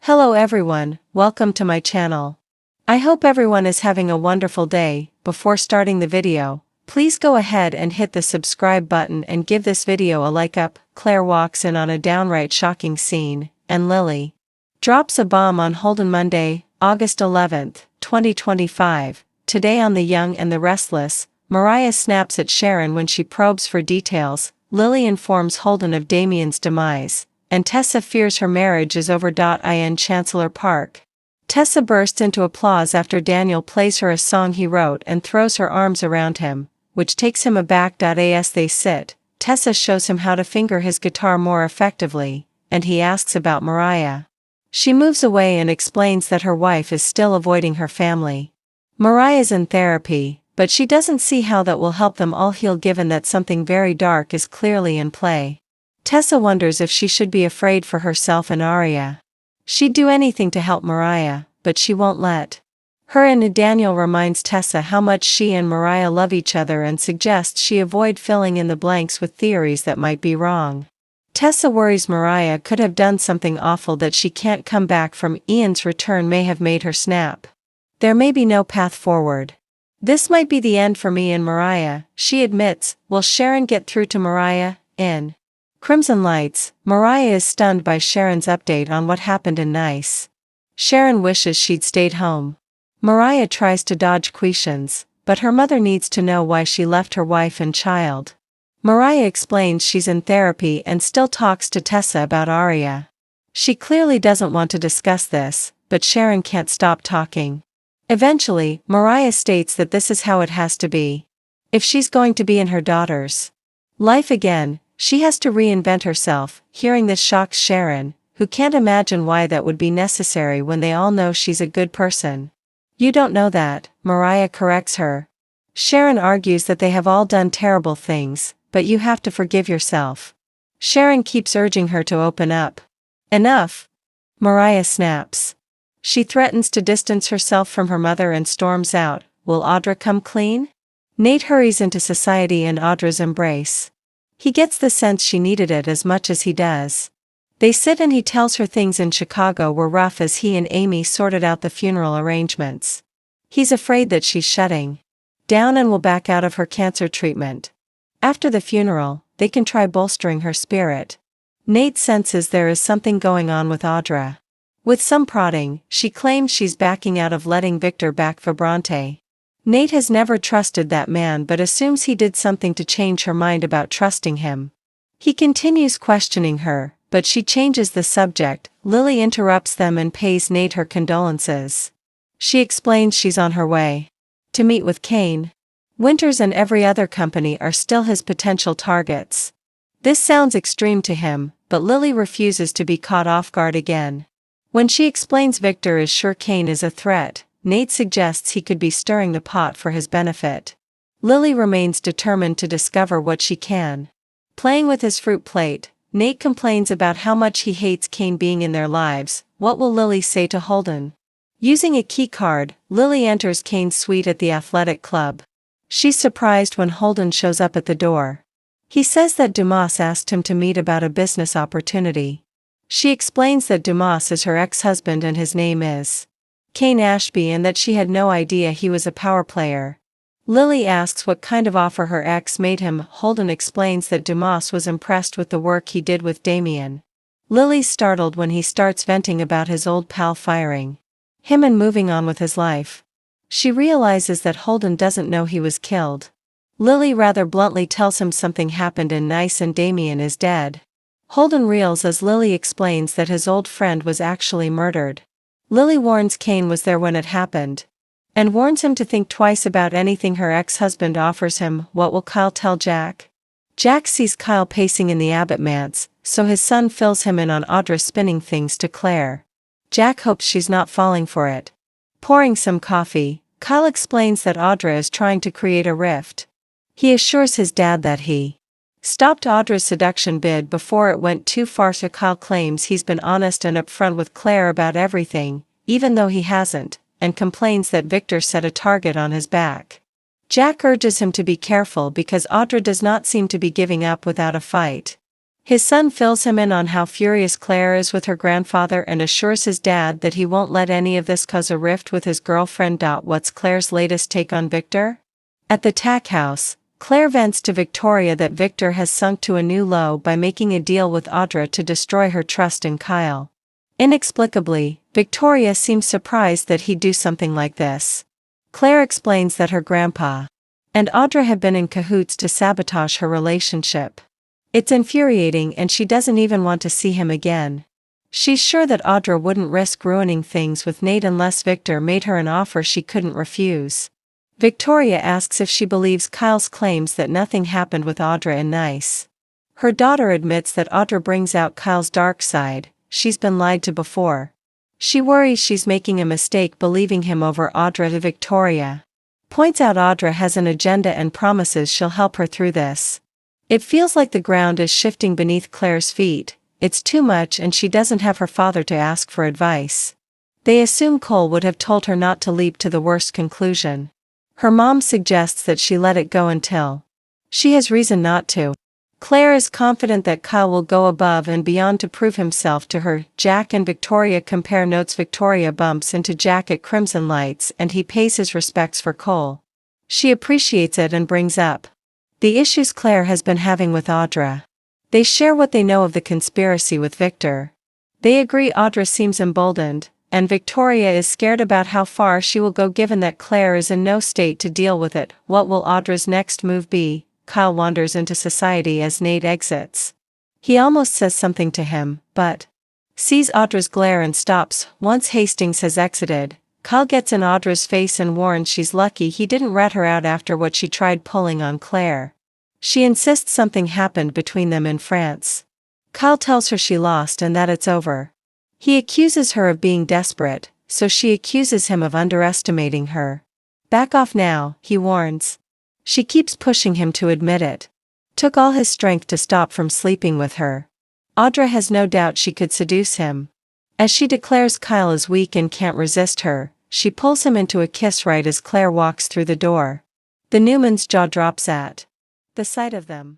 Hello everyone, welcome to my channel. I hope everyone is having a wonderful day. Before starting the video, please go ahead and hit the subscribe button and give this video a like up. Claire walks in on a downright shocking scene, and Lily drops a bomb on Holden Monday, August 11th, 2025. Today on The Young and the Restless, Mariah snaps at Sharon when she probes for details. Lily informs Holden of Damien's demise, and Tessa fears her marriage is over. In Chancellor Park, Tessa bursts into applause after Daniel plays her a song he wrote and throws her arms around him, which takes him aback. As they sit, Tessa shows him how to finger his guitar more effectively, and he asks about Mariah. She moves away and explains that her wife is still avoiding her family. Mariah's in therapy, but she doesn't see how that will help them all heal given that something very dark is clearly in play. Tessa wonders if she should be afraid for herself and Aria. She'd do anything to help Mariah, but she won't let her in. Daniel reminds Tessa how much she and Mariah love each other and suggests she avoid filling in the blanks with theories that might be wrong. Tessa worries Mariah could have done something awful that she can't come back from. Ian's return may have made her snap. There may be no path forward. This might be the end for me and Mariah, she admits. Will Sharon get through to Mariah? In Crimson Lights, Mariah is stunned by Sharon's update on what happened in Nice. Sharon wishes she'd stayed home. Mariah tries to dodge questions, but her mother needs to know why she left her wife and child. Mariah explains she's in therapy and still talks to Tessa about Aria. She clearly doesn't want to discuss this, but Sharon can't stop talking. Eventually, Mariah states that this is how it has to be. If she's going to be in her daughter's life again, she has to reinvent herself. Hearing this shocks Sharon, who can't imagine why that would be necessary when they all know she's a good person. You don't know that, Mariah corrects her. Sharon argues that they have all done terrible things, but you have to forgive yourself. Sharon keeps urging her to open up. Enough! Mariah snaps. She threatens to distance herself from her mother and storms out. Will Audra come clean? Nate hurries into society and Audra's embrace. He gets the sense she needed it as much as he does. They sit and he tells her things in Chicago were rough as he and Amy sorted out the funeral arrangements. He's afraid that she's shutting down and will back out of her cancer treatment. After the funeral, they can try bolstering her spirit. Nate senses there is something going on with Audra. With some prodding, she claims she's backing out of letting Victor back Vibrante. Nate has never trusted that man but assumes he did something to change her mind about trusting him. He continues questioning her, but she changes the subject. Lily interrupts them and pays Nate her condolences. She explains she's on her way to meet with Kane. Winters and every other company are still his potential targets. This sounds extreme to him, but Lily refuses to be caught off guard again. When she explains Victor is sure Kane is a threat, Nate suggests he could be stirring the pot for his benefit. Lily remains determined to discover what she can. Playing with his fruit plate, Nate complains about how much he hates Kane being in their lives. What will Lily say to Holden? Using a key card, Lily enters Kane's suite at the athletic club. She's surprised when Holden shows up at the door. He says that Dumas asked him to meet about a business opportunity. She explains that Dumas is her ex-husband and his name is Kane Ashby and that she had no idea he was a power player. Lily asks what kind of offer her ex made him. Holden explains that Dumas was impressed with the work he did with Damien. Lily's startled when he starts venting about his old pal firing him and moving on with his life. She realizes that Holden doesn't know he was killed. Lily rather bluntly tells him something happened in Nice and Damien is dead. Holden reels as Lily explains that his old friend was actually murdered. Lily warns Kane was there when it happened, and warns him to think twice about anything her ex-husband offers him. What will Kyle tell Jack? Jack sees Kyle pacing in the Abbott manse, so his son fills him in on Audra spinning things to Claire. Jack hopes she's not falling for it. Pouring some coffee, Kyle explains that Audra is trying to create a rift. He assures his dad that he stopped Audra's seduction bid before it went too far. So Kyle claims he's been honest and upfront with Claire about everything, even though he hasn't, and complains that Victor set a target on his back. Jack urges him to be careful because Audra does not seem to be giving up without a fight. His son fills him in on how furious Claire is with her grandfather and assures his dad that he won't let any of this cause a rift with his girlfriend. What's Claire's latest take on Victor? At the tack house, Claire vents to Victoria that Victor has sunk to a new low by making a deal with Audra to destroy her trust in Kyle. Inexplicably, Victoria seems surprised that he'd do something like this. Claire explains that her grandpa and Audra have been in cahoots to sabotage her relationship. It's infuriating and she doesn't even want to see him again. She's sure that Audra wouldn't risk ruining things with Nate unless Victor made her an offer she couldn't refuse. Victoria asks if she believes Kyle's claims that nothing happened with Audra and Nice. Her daughter admits that Audra brings out Kyle's dark side. She's been lied to before. She worries she's making a mistake believing him over Audra. To Victoria points out Audra has an agenda and promises she'll help her through this. It feels like the ground is shifting beneath Claire's feet. It's too much and she doesn't have her father to ask for advice. They assume Cole would have told her not to leap to the worst conclusion. Her mom suggests that she let it go until she has reason not to. Claire is confident that Kyle will go above and beyond to prove himself to her. Jack and Victoria compare notes. Victoria bumps into Jack at Crimson Lights and he pays his respects for Cole. She appreciates it and brings up the issues Claire has been having with Audra. They share what they know of the conspiracy with Victor. They agree Audra seems emboldened, and Victoria is scared about how far she will go given that Claire is in no state to deal with it. What will Audra's next move be? Kyle wanders into society as Nate exits. He almost says something to him, but sees Audra's glare and stops. Once Hastings has exited, Kyle gets in Audra's face and warns she's lucky he didn't rat her out after what she tried pulling on Claire. She insists something happened between them in France. Kyle tells her she lost and that it's over. He accuses her of being desperate, so she accuses him of underestimating her. Back off now, he warns. She keeps pushing him to admit it. Took all his strength to stop from sleeping with her. Audra has no doubt she could seduce him. As she declares Kyle is weak and can't resist her, she pulls him into a kiss right as Claire walks through the door. The Newmans' jaw drops at the sight of them.